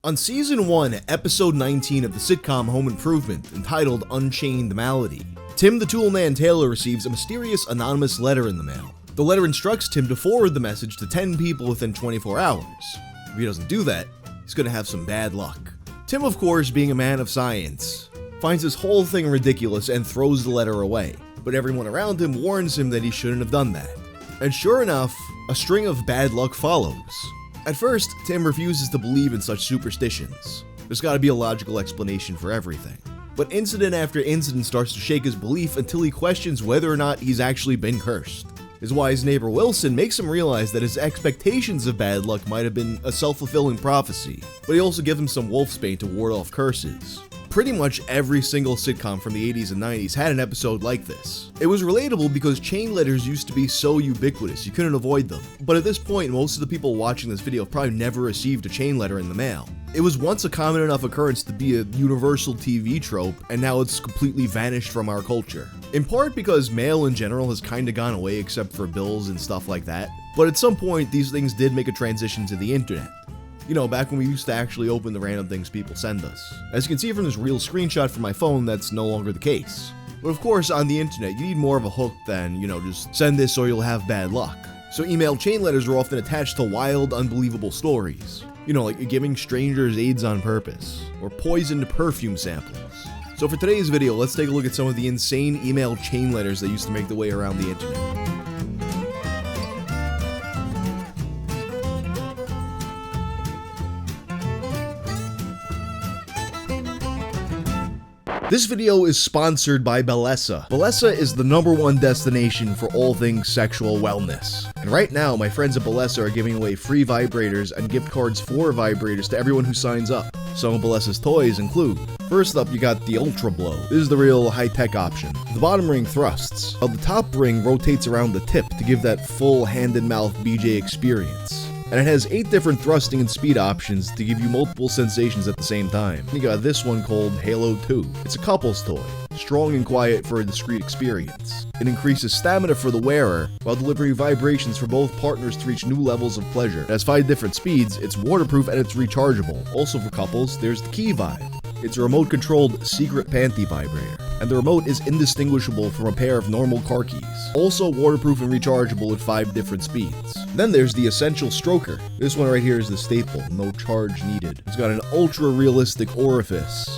On Season 1, Episode 19 of the sitcom Home Improvement, entitled Unchained Malady, Tim the Toolman Taylor receives a mysterious anonymous letter in the mail. The letter instructs Tim to forward the message to 10 people within 24 hours. If he doesn't do that, he's gonna have some bad luck. Tim, of course, being a man of science, finds this whole thing ridiculous and throws the letter away, but everyone around him warns him that he shouldn't have done that. And sure enough, a string of bad luck follows. At first, Tim refuses to believe in such superstitions. There's gotta be a logical explanation for everything. But incident after incident starts to shake his belief until he questions whether or not he's actually been cursed. His wise neighbor Wilson makes him realize that his expectations of bad luck might have been a self-fulfilling prophecy, but he also gives him some wolfsbane to ward off curses. Pretty much every single sitcom from the 80s and 90s had an episode like this. It was relatable because chain letters used to be so ubiquitous, you couldn't avoid them. But at this point, most of the people watching this video probably never received a chain letter in the mail. It was once a common enough occurrence to be a universal TV trope, and now it's completely vanished from our culture. In part because mail in general has kinda gone away except for bills and stuff like that, but at some point these things did make a transition to the internet. You know, back when we used to actually open the random things people send us. As you can see from this real screenshot from my phone, that's no longer the case. But of course, on the internet, you need more of a hook than, just send this or you'll have bad luck. So email chain letters are often attached to wild, unbelievable stories. Like giving strangers AIDS on purpose, or poisoned perfume samples. So for today's video, let's take a look at some of the insane email chain letters that used to make their way around the internet. This video is sponsored by Bellesa. Bellesa is the #1 destination for all things sexual wellness. And right now, my friends at Bellesa are giving away free vibrators and gift cards for vibrators to everyone who signs up. Some of Bellesa's toys include: first up, you got the Ultra Blow. This is the real high-tech option. The bottom ring thrusts, while the top ring rotates around the tip to give that full hand-and-mouth BJ experience. And it has 8 different thrusting and speed options to give you multiple sensations at the same time. You got this one called Halo 2. It's a couple's toy, strong and quiet for a discreet experience. It increases stamina for the wearer, while delivering vibrations for both partners to reach new levels of pleasure. It has 5 different speeds, it's waterproof, and it's rechargeable. Also for couples, there's the Key Vibe. It's a remote-controlled secret panty vibrator, and the remote is indistinguishable from a pair of normal car keys. Also waterproof and rechargeable at 5 different speeds. Then there's the Essential Stroker. This one right here is the staple, no charge needed. It's got an ultra-realistic orifice.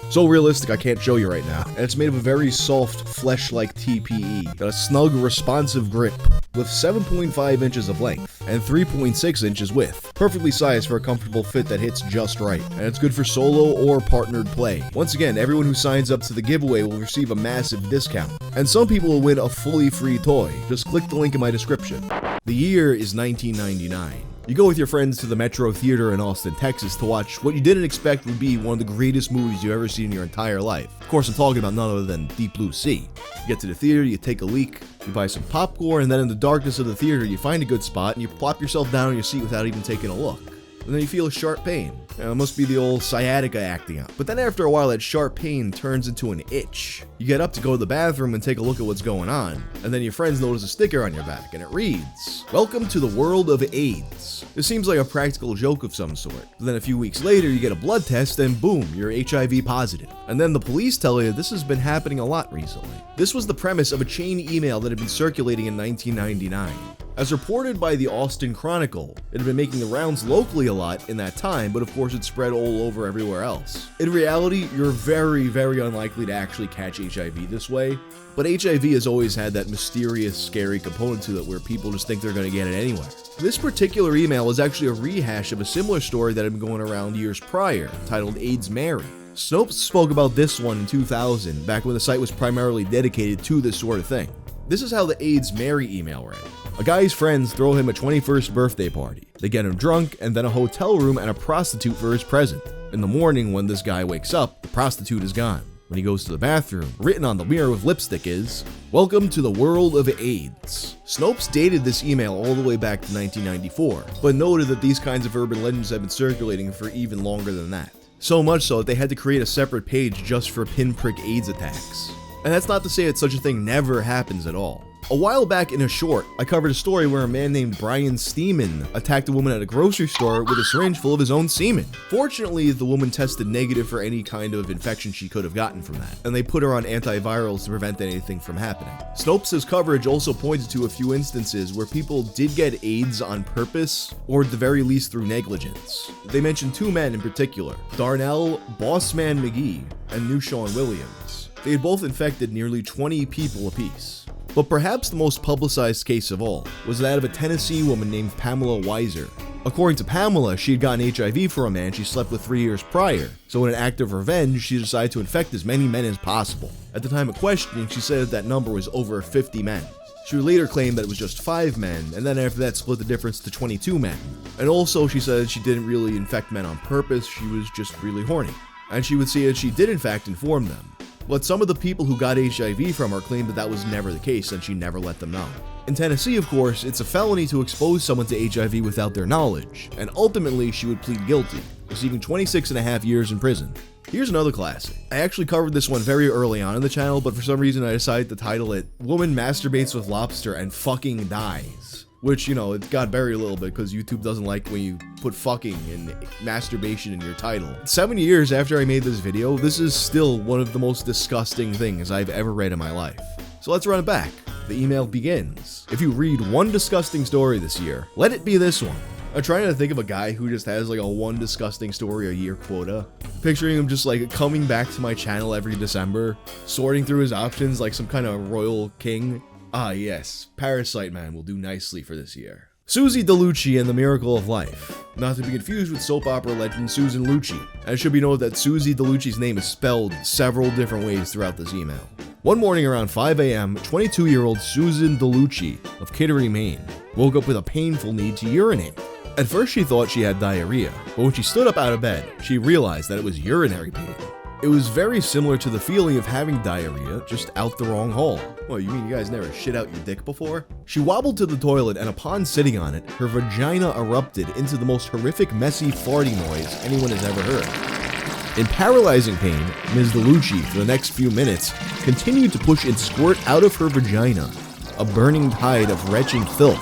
So realistic I can't show you right now. And it's made of a very soft, flesh-like TPE. Got a snug, responsive grip with 7.5 inches of length and 3.6 inches width. Perfectly sized for a comfortable fit that hits just right. And it's good for solo or partnered play. Once again, everyone who signs up to the giveaway will receive a massive discount. And some people will win a fully free toy. Just click the link in my description. The year is 1999. You go with your friends to the Metro Theater in Austin, Texas to watch what you didn't expect would be one of the greatest movies you've ever seen in your entire life. Of course, I'm talking about none other than Deep Blue Sea. You get to the theater, you take a leak, you buy some popcorn, and then in the darkness of the theater, you find a good spot and you plop yourself down on your seat without even taking a look. And then you feel a sharp pain. It must be the old sciatica acting out. But then after a while, that sharp pain turns into an itch. You get up to go to the bathroom and take a look at what's going on, and then your friends notice a sticker on your back, and it reads, "Welcome to the world of AIDS." This seems like a practical joke of some sort. But then a few weeks later, you get a blood test, and boom, you're HIV positive. And then the police tell you this has been happening a lot recently. This was the premise of a chain email that had been circulating in 1999. As reported by the Austin Chronicle, it had been making the rounds locally a lot in that time, but of course it spread all over everywhere else. In reality, you're very, very unlikely to actually catch HIV this way, but HIV has always had that mysterious, scary component to it where people just think they're going to get it anyway. This particular email was actually a rehash of a similar story that had been going around years prior, titled AIDS Mary. Snopes spoke about this one in 2000, back when the site was primarily dedicated to this sort of thing. This is how the AIDS Mary email read. A guy's friends throw him a 21st birthday party. They get him drunk and then a hotel room and a prostitute for his present. In the morning, when this guy wakes up, the prostitute is gone. When he goes to the bathroom, written on the mirror with lipstick is, "Welcome to the world of AIDS." Snopes dated this email all the way back to 1994, but noted that these kinds of urban legends have been circulating for even longer than that. So much so that they had to create a separate page just for pinprick AIDS attacks. And that's not to say that such a thing never happens at all. A while back in a short, I covered a story where a man named Brian Steeman attacked a woman at a grocery store with a syringe full of his own semen. Fortunately, the woman tested negative for any kind of infection she could have gotten from that, and they put her on antivirals to prevent anything from happening. Snopes' coverage also pointed to a few instances where people did get AIDS on purpose, or at the very least through negligence. They mentioned 2 men in particular, Darnell Bossman McGee and Newshawn Williams. They had both infected nearly 20 people apiece. But perhaps the most publicized case of all was that of a Tennessee woman named Pamela Weiser. According to Pamela, she had gotten HIV from a man she slept with 3 years prior, so in an act of revenge, she decided to infect as many men as possible. At the time of questioning, she said that number was over 50 men. She would later claim that it was just 5 men, and then after that split the difference to 22 men. And also, she said she didn't really infect men on purpose, she was just really horny. And she would say that she did in fact inform them. But some of the people who got HIV from her claimed that that was never the case and she never let them know. In Tennessee, of course, it's a felony to expose someone to HIV without their knowledge, and ultimately she would plead guilty, receiving 26.5 years in prison. Here's another classic. I actually covered this one very early on in the channel, but for some reason I decided to title it, Woman Masturbates with Lobster and Fucking Dies. Which, you know, it got buried a little bit because YouTube doesn't like when you put fucking and masturbation in your title. 7 years after I made this video, this is still one of the most disgusting things I've ever read in my life. So let's run it back. The email begins. If you read one disgusting story this year, let it be this one. I'm trying to think of a guy who just has like a one disgusting story a year quota. Picturing him just like coming back to my channel every December, sorting through his options like some kind of royal king. Ah yes, Parasite Man will do nicely for this year. Susie Deluchcci and the Miracle of Life. Not to be confused with soap opera legend Susan Lucci. And it should be noted that Susie Delucci's name is spelled several different ways throughout this email. One morning around 5 a.m., 22-year-old Susan Deluchcci of Kittery, Maine, woke up with a painful need to urinate. At first she thought she had diarrhea, but when she stood up out of bed, she realized that it was urinary pain. It was very similar to the feeling of having diarrhea, just out the wrong hole. Well, you mean you guys never shit out your dick before? She wobbled to the toilet, and upon sitting on it, her vagina erupted into the most horrific messy farting noise anyone has ever heard. In paralyzing pain, Ms. Deluchcci, for the next few minutes, continued to push and squirt out of her vagina a burning tide of retching filth,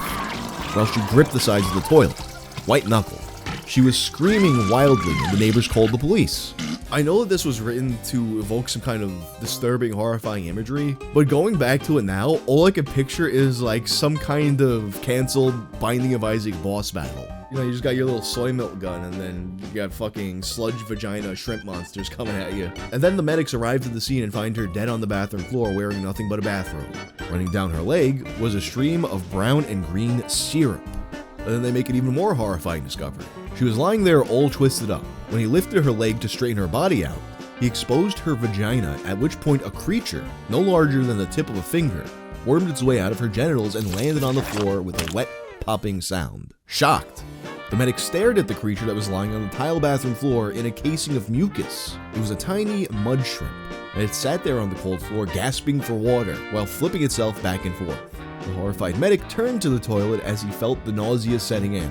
while she gripped the sides of the toilet, white knuckle. She was screaming wildly, and the neighbors called the police. I know that this was written to evoke some kind of disturbing, horrifying imagery, but going back to it now, all I can picture is like some kind of canceled Binding of Isaac boss battle. You know, you just got your little soy milk gun, and then you got fucking sludge vagina shrimp monsters coming at you. And then the medics arrive to the scene and find her dead on the bathroom floor wearing nothing but a bathrobe. Running down her leg was a stream of brown and green syrup. And then they make an even more horrifying discovery. She was lying there all twisted up. When he lifted her leg to straighten her body out, he exposed her vagina, at which point a creature, no larger than the tip of a finger, wormed its way out of her genitals and landed on the floor with a wet, popping sound. Shocked, the medic stared at the creature that was lying on the tile bathroom floor in a casing of mucus. It was a tiny mud shrimp, and it sat there on the cold floor gasping for water while flipping itself back and forth. The horrified medic turned to the toilet as he felt the nausea setting in.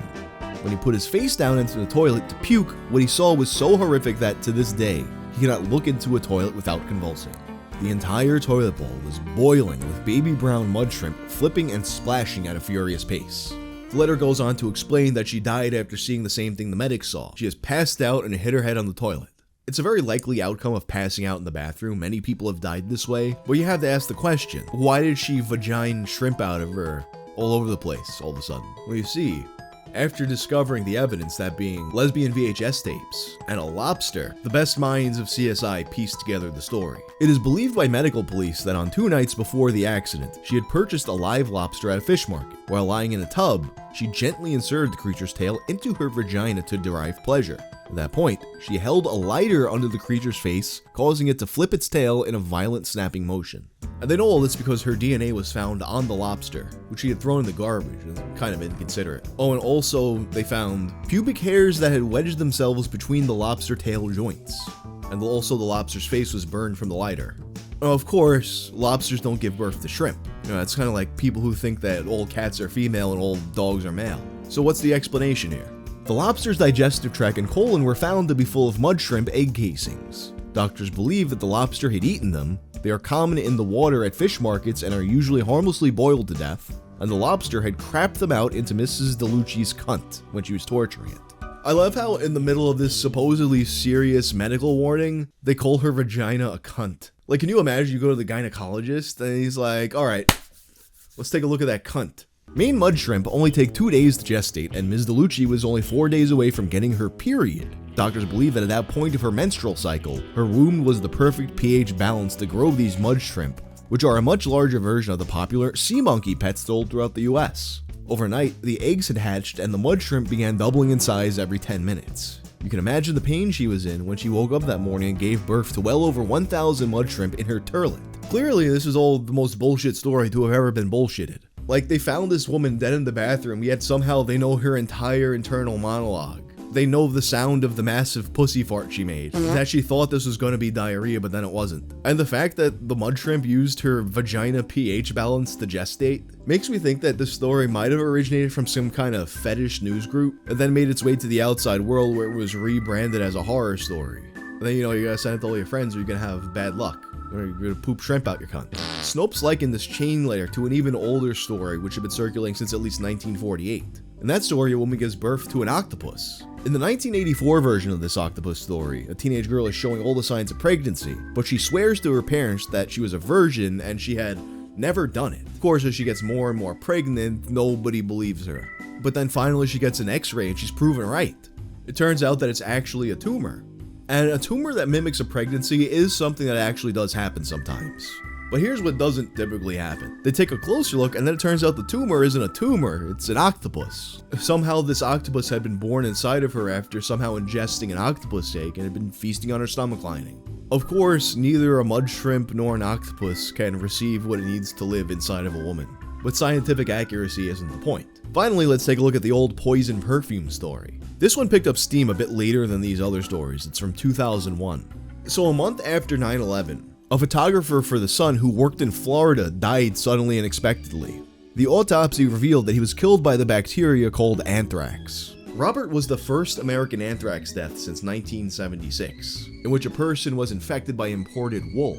When he put his face down into the toilet to puke, what he saw was so horrific that, to this day, he cannot look into a toilet without convulsing. The entire toilet bowl was boiling with baby brown mud shrimp flipping and splashing at a furious pace. The letter goes on to explain that she died after seeing the same thing the medic saw. She has passed out and hit her head on the toilet. It's a very likely outcome of passing out in the bathroom. Many people have died this way, but you have to ask the question, why did she vagina shrimp out of her all over the place all of a sudden? Well, you see, after discovering the evidence, that being lesbian VHS tapes and a lobster, the best minds of CSI pieced together the story. It is believed by medical police that on 2 nights before the accident, she had purchased a live lobster at a fish market. While lying in a tub, she gently inserted the creature's tail into her vagina to derive pleasure. At that point, she held a lighter under the creature's face, causing it to flip its tail in a violent snapping motion. And they know all this because her DNA was found on the lobster, which she had thrown in the garbage, and kind of inconsiderate. Oh, and also, they found pubic hairs that had wedged themselves between the lobster tail joints. And also the lobster's face was burned from the lighter. Of course, lobsters don't give birth to shrimp. You know, it's kind of like people who think that all cats are female and all dogs are male. So what's the explanation here? The lobster's digestive tract and colon were found to be full of mud shrimp egg casings. Doctors believe that the lobster had eaten them, They are common in the water at fish markets and are usually harmlessly boiled to death, and the lobster had crapped them out into Mrs. Deluchcci's cunt when she was torturing it. I love how in the middle of this supposedly serious medical warning, they call her vagina a cunt. Like, can you imagine you go to the gynecologist and he's like, alright, let's take a look at that cunt. Maine mud shrimp only take 2 days to gestate, and Ms. Deluchcci was only 4 days away from getting her period. Doctors believe that at that point of her menstrual cycle, her womb was the perfect pH balance to grow these mud shrimp, which are a much larger version of the popular sea monkey pets sold throughout the US. Overnight, the eggs had hatched and the mud shrimp began doubling in size every 10 minutes. You can imagine the pain she was in when she woke up that morning and gave birth to well over 1,000 mud shrimp in her turlet. Clearly, this is all the most bullshit story to have ever been bullshitted. Like, they found this woman dead in the bathroom, yet somehow they know her entire internal monologue. They know the sound of the massive pussy fart she made, that she thought this was going to be diarrhea, but then it wasn't. And the fact that the mud shrimp used her vagina pH balance to gestate makes me think that this story might have originated from some kind of fetish news group, and then made its way to the outside world where it was rebranded as a horror story. And then, you gotta send it to all your friends or you're gonna have bad luck. Or you're gonna poop shrimp out your cunt. Snopes likened this chain layer to an even older story which had been circulating since at least 1948. In that story, a woman gives birth to an octopus. In the 1984 version of this octopus story, a teenage girl is showing all the signs of pregnancy, but she swears to her parents that she was a virgin and she had never done it. Of course, as she gets more and more pregnant, nobody believes her. But then finally she gets an x-ray and she's proven right. It turns out that it's actually a tumor. And a tumor that mimics a pregnancy is something that actually does happen sometimes. But here's what doesn't typically happen. They take a closer look and then it turns out the tumor isn't a tumor, it's an octopus. Somehow this octopus had been born inside of her after somehow ingesting an octopus egg and had been feasting on her stomach lining. Of course, neither a mud shrimp nor an octopus can receive what it needs to live inside of a woman. But scientific accuracy isn't the point. Finally, let's take a look at the old poison perfume story. This one picked up steam a bit later than these other stories. It's from 2001. So a month after 9/11, a photographer for The Sun who worked in Florida died suddenly and unexpectedly. The autopsy revealed that he was killed by the bacteria called anthrax. Robert was the first American anthrax death since 1976, in which a person was infected by imported wool.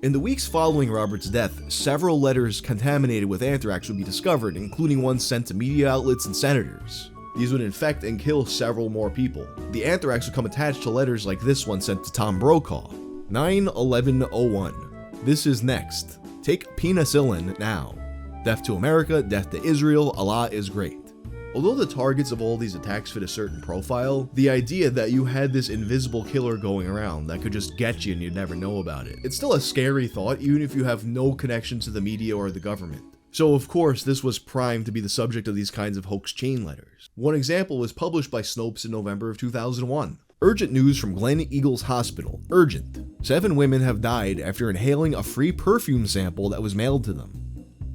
In the weeks following Robert's death, several letters contaminated with anthrax would be discovered, including ones sent to media outlets and senators. These would infect and kill several more people. The anthrax would come attached to letters like this one sent to Tom Brokaw. 9/11/01. This is next. Take penicillin now. Death to America, death to Israel, Allah is great. Although the targets of all these attacks fit a certain profile, the idea that you had this invisible killer going around that could just get you and you'd never know about it, it's still a scary thought even if you have no connection to the media or the government. So of course this was primed to be the subject of these kinds of hoax chain letters. One example was published by Snopes in November of 2001. Urgent news from Glen Eagles Hospital. Urgent. 7 women have died after inhaling a free perfume sample that was mailed to them.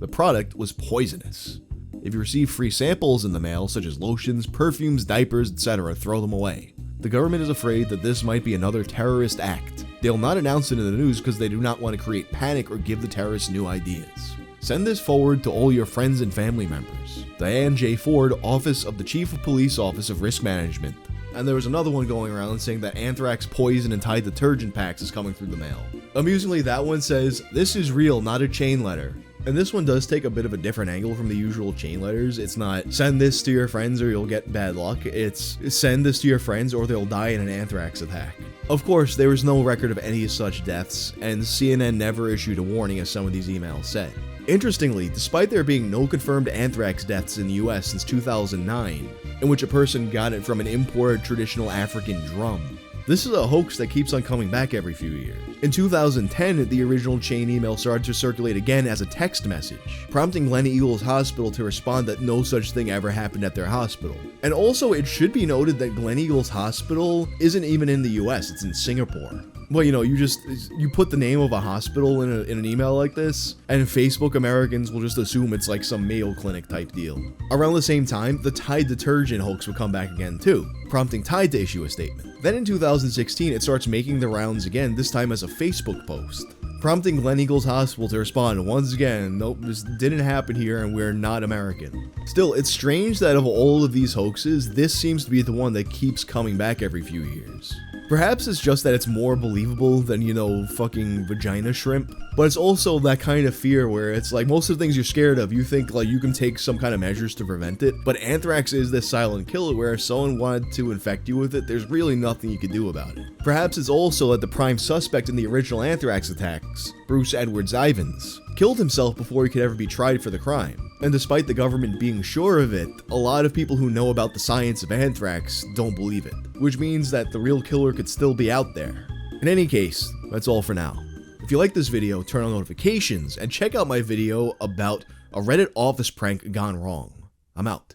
The product was poisonous. If you receive free samples in the mail, such as lotions, perfumes, diapers, etc., throw them away. The government is afraid that this might be another terrorist act. They'll not announce it in the news because they do not want to create panic or give the terrorists new ideas. Send this forward to all your friends and family members. Diane J. Ford, Office of the Chief of Police Office of Risk Management. And there was another one going around saying that anthrax poison and Tide detergent packs is coming through the mail. Amusingly, that one says, "This is real, not a chain letter." And this one does take a bit of a different angle from the usual chain letters. It's not, send this to your friends or you'll get bad luck. It's, send this to your friends or they'll die in an anthrax attack. Of course, there was no record of any such deaths, and CNN never issued a warning as some of these emails said. Interestingly, despite there being no confirmed anthrax deaths in the US since 2009, in which a person got it from an imported traditional African drum, this is a hoax that keeps on coming back every few years. In 2010, the original chain email started to circulate again as a text message, prompting Glen Eagles Hospital to respond that no such thing ever happened at their hospital. And also, it should be noted that Glen Eagles Hospital isn't even in the US, it's in Singapore. Well, you put the name of a hospital in an email like this, and Facebook Americans will just assume it's like some Mayo Clinic type deal. Around the same time, the Tide detergent hoax would come back again too, prompting Tide to issue a statement. Then in 2016, it starts making the rounds again, this time as a Facebook post, prompting Glen Eagles Hospital to respond once again, nope, this didn't happen here and we're not American. Still, it's strange that of all of these hoaxes, this seems to be the one that keeps coming back every few years. Perhaps it's just that it's more believable than, you know, fucking vagina shrimp, but it's also that kind of fear where it's like most of the things you're scared of, you think like you can take some kind of measures to prevent it, but anthrax is this silent killer where if someone wanted to infect you with it, there's really nothing you can do about it. Perhaps it's also that the prime suspect in the original anthrax attacks, Bruce Edwards Ivins, killed himself before he could ever be tried for the crime. And despite the government being sure of it, a lot of people who know about the science of anthrax don't believe it, which means that the real killer could still be out there. In any case, that's all for now. If you like this video, turn on notifications and check out my video about a Reddit office prank gone wrong. I'm out.